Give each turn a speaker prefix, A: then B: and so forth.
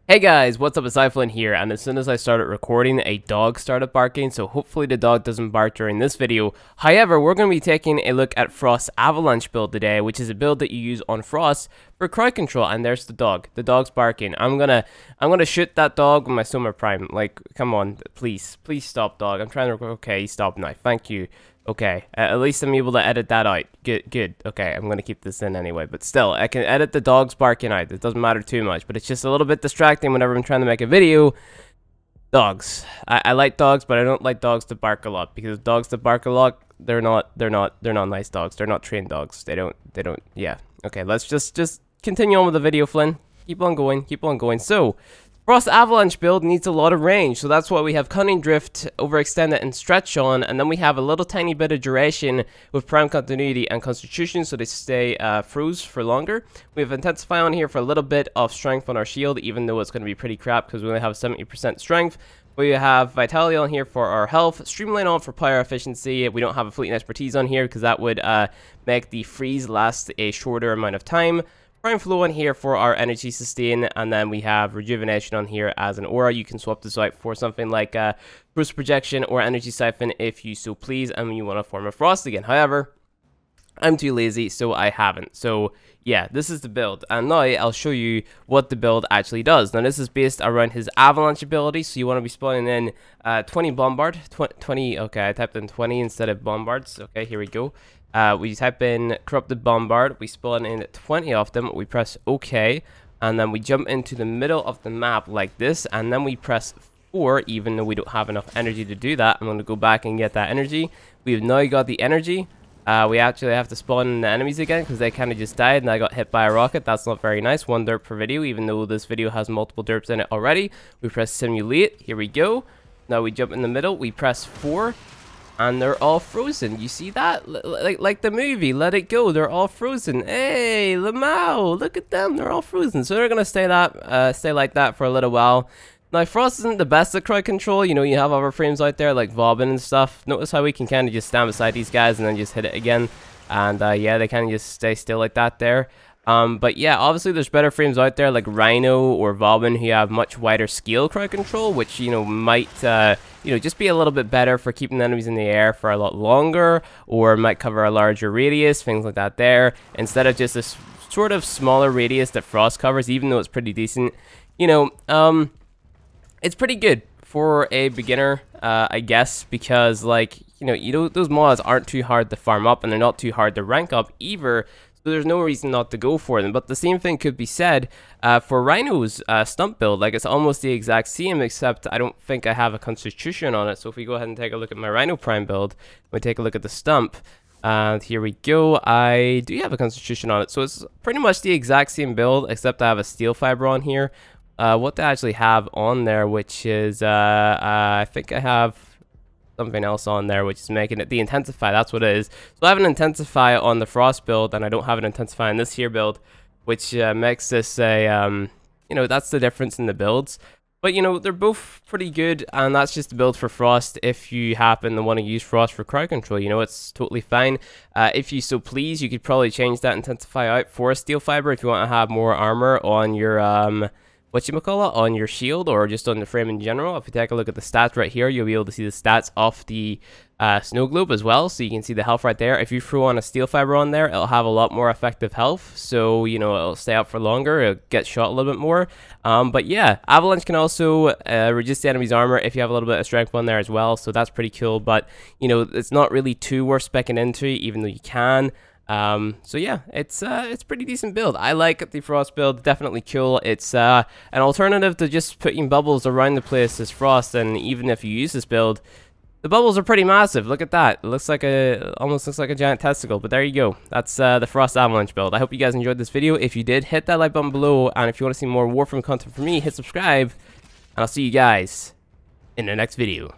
A: Hey guys, what's up? It's iFlynn here, and as soon as I started recording, a dog started barking, so hopefully the dog doesn't bark during this video. However, we're going to be taking a look at Frost's Avalanche build today, which is a build that you use on Frost for crowd control, and there's the dog. The dog's barking. I'm gonna shoot that dog with my Summer Prime. Like, come on, please stop, dog. I'm trying to, okay, stop now. Thank you. Okay, at least I'm able to edit that out. Good. Okay, I'm gonna keep this in anyway, but still, I can edit the dogs barking out. It doesn't matter too much, but it's just a little bit distracting whenever I'm trying to make a video. Dogs. I like dogs, but I don't like dogs to bark a lot, because dogs that bark a lot, they're not nice dogs. They're not trained dogs. They don't, yeah. Okay, let's just continue on with the video, Flynn. Keep on going. So, Frost Avalanche build needs a lot of range, so that's why we have Cunning Drift, Overextended, and Stretch on, and then we have a little tiny bit of duration with Prime Continuity and Constitution, so they stay froze for longer. We have Intensify on here for a little bit of strength on our shield, even though it's going to be pretty crap because we only have 70% strength. We have Vitality on here for our health, Streamline on for power efficiency. We don't have a Fleet and Expertise on here because that would make the freeze last a shorter amount of time. Prime Flow on here for our energy sustain, and then we have Rejuvenation on here as an aura. You can swap this out for something like Burst Projection or Energy Siphon if you so please, and you want to form a Frost again. However, I'm too lazy, so I haven't. So yeah, this is the build, and now I'll show you what the build actually does. Now this is based around his Avalanche ability, so you want to be spawning in 20 Bombard, 20, okay, I typed in 20 instead of Bombards. Okay, here we go. We type in Corrupted Bombard, we spawn in 20 of them, we press OK, and then we jump into the middle of the map like this, and then we press 4, even though we don't have enough energy to do that. I'm going to go back and get that energy. We've now got the energy. We actually have to spawn in the enemies again because they kind of just died and I got hit by a rocket. That's not very nice. 1 derp per video, even though this video has multiple derps in it already. We press Simulate, here we go. Now we jump in the middle, we press 4. And they're all frozen. You see that? Like the movie, Let It Go. They're all frozen. Hey, Lamau, look at them. They're all frozen. So they're gonna stay like that for a little while. Now, Frost isn't the best at crowd control. You know, you have other frames out there like Vobbin and stuff. Notice how we can kind of just stand beside these guys and then just hit it again. And yeah, they kind of just stay still like that there. But yeah, obviously there's better frames out there like Rhino or Vobbin who have much wider scale crowd control, which, you know, might, you know, just be a little bit better for keeping the enemies in the air for a lot longer, or might cover a larger radius, things like that there, instead of just this sort of smaller radius that Frost covers, even though it's pretty decent. You know, it's pretty good for a beginner, I guess, because, like, you know, those mods aren't too hard to farm up, and they're not too hard to rank up either. So there's no reason not to go for them. But the same thing could be said for Rhino's stump build. Like, it's almost the exact same, except I don't think I have a Constitution on it. So if we go ahead and take a look at my Rhino Prime build, we take a look at the stump. And here we go. I do have a Constitution on it. So it's pretty much the exact same build, except I have a Steel Fiber on here. What they actually have on there, which is, I think I have something else on there, which is making it the Intensify. That's what it is. So I have an Intensify on the Frost build, and I don't have an Intensify on this here build, which makes this a, you know, that's the difference in the builds. But, you know, they're both pretty good, and that's just the build for Frost if you happen to want to use Frost for crowd control. You know, it's totally fine. If you so please, you could probably change that Intensify out for a Steel Fiber if you want to have more armor on your, whatchamacallit, on your shield, or just on the frame in general. If you take a look at the stats right here, you'll be able to see the stats off the snow globe as well, so you can see the health right there. If you throw on a Steel Fiber on there, it'll have a lot more effective health, so, you know, it'll stay up for longer, it'll get shot a little bit more. But yeah, Avalanche can also reduce the enemy's armor if you have a little bit of strength on there as well, so that's pretty cool. But, you know, it's not really too worth speccing into, even though you can. So yeah, it's pretty decent build. I like the Frost build, definitely cool. It's an alternative to just putting bubbles around the place as Frost, and even if you use this build, the bubbles are pretty massive. Look at that. It looks like almost looks like a giant testicle, but there you go. That's the Frost Avalanche build. I hope you guys enjoyed this video. If you did, hit that like button below, and if you want to see more Warframe content from me, hit subscribe, and I'll see you guys in the next video.